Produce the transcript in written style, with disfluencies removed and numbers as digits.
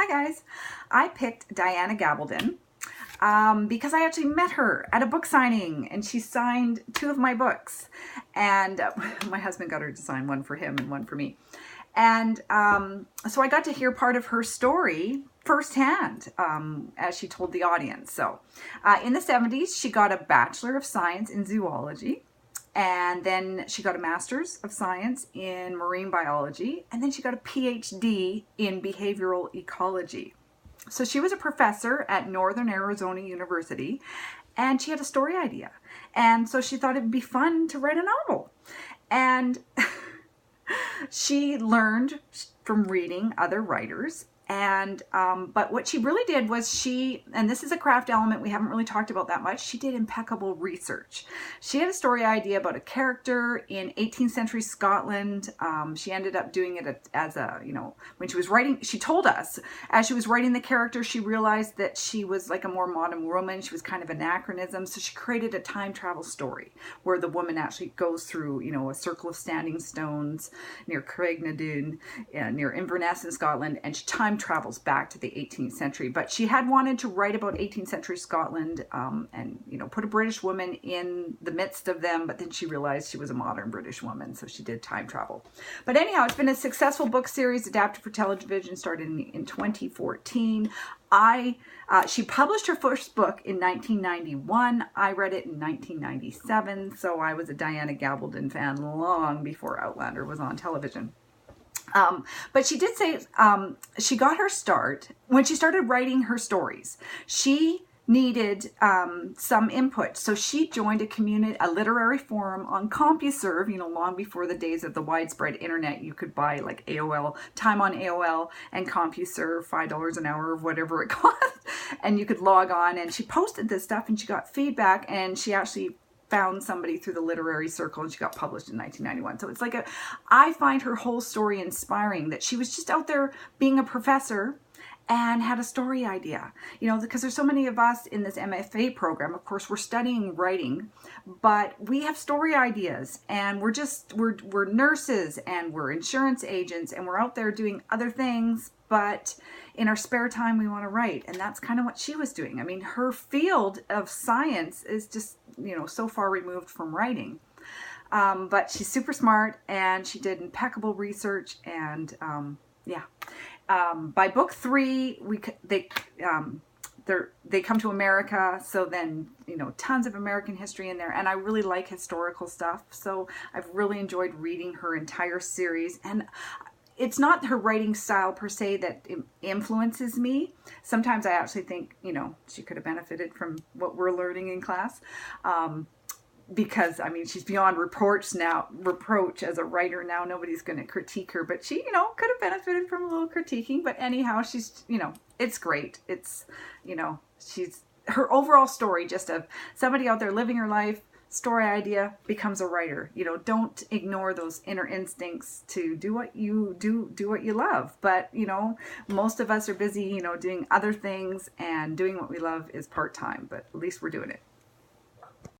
Hi guys, I picked Diana Gabaldon because I actually met her at a book signing and she signed 2 of my books, and my husband got her to sign one for him and one for me. And so I got to hear part of her story firsthand as she told the audience. So in the 70s, she got a Bachelor of Science in Zoology. And then she got a Master's of Science in Marine Biology. And then she got a PhD in Behavioral Ecology. So she was a professor at Northern Arizona University. And she had a story idea. And so she thought it would be fun to write a novel. And she learned from reading other writers. And but what she really did was and this is a craft element we haven't really talked about that much, she did impeccable research. She had a story idea about a character in 18th century Scotland. She ended up doing it as a, when she was writing, she told us, as she was writing the character, she realized that she was like a more modern woman. She was kind of anachronism. So she created a time travel story where the woman actually goes through, a circle of standing stones near Craignadoon, near Inverness in Scotland, and she time travels back to the 18th century. But she had wanted to write about 18th century Scotland and put a British woman in the midst of them, but then she realized she was a modern British woman, so she did time travel. But anyhow, it's been a successful book series adapted for television, started in 2014. She published her first book in 1991. I read it in 1997, so I was a Diana Gabaldon fan long before Outlander was on television. But she did say she got her start when she started writing her stories. She needed some input, so she joined a literary forum on CompuServe. Long before the days of the widespread internet, you could buy like AOL time on AOL and CompuServe, $5 an hour or whatever it cost, and you could log on. And she posted this stuff, and she got feedback, and she actually found somebody through the literary circle, and she got published in 1991. So it's like I find her whole story inspiring, that she was just out there being a professor and had a story idea, because there's so many of us in this MFA program. Of course, we're studying writing, but we have story ideas, and we're nurses, and we're insurance agents, and we're out there doing other things, but in our spare time, we want to write. And that's kind of what she was doing. I mean, her field of science is just, so far removed from writing. But she's super smart, and she did impeccable research. And by book 3, they come to America. So then, tons of American history in there. And I really like historical stuff. So I've really enjoyed reading her entire series. And it's not her writing style per se that influences me. Sometimes I actually think, she could have benefited from what we're learning in class. Because, she's beyond reproach as a writer now. Nobody's going to critique her, but she, could have benefited from a little critiquing. But anyhow, she's, it's great. It's, she's her overall story, just of somebody out there living her life, story idea, becomes a writer. Don't ignore those inner instincts to do what you do what you love. But, most of us are busy, doing other things, and doing what we love is part-time, but at least we're doing it.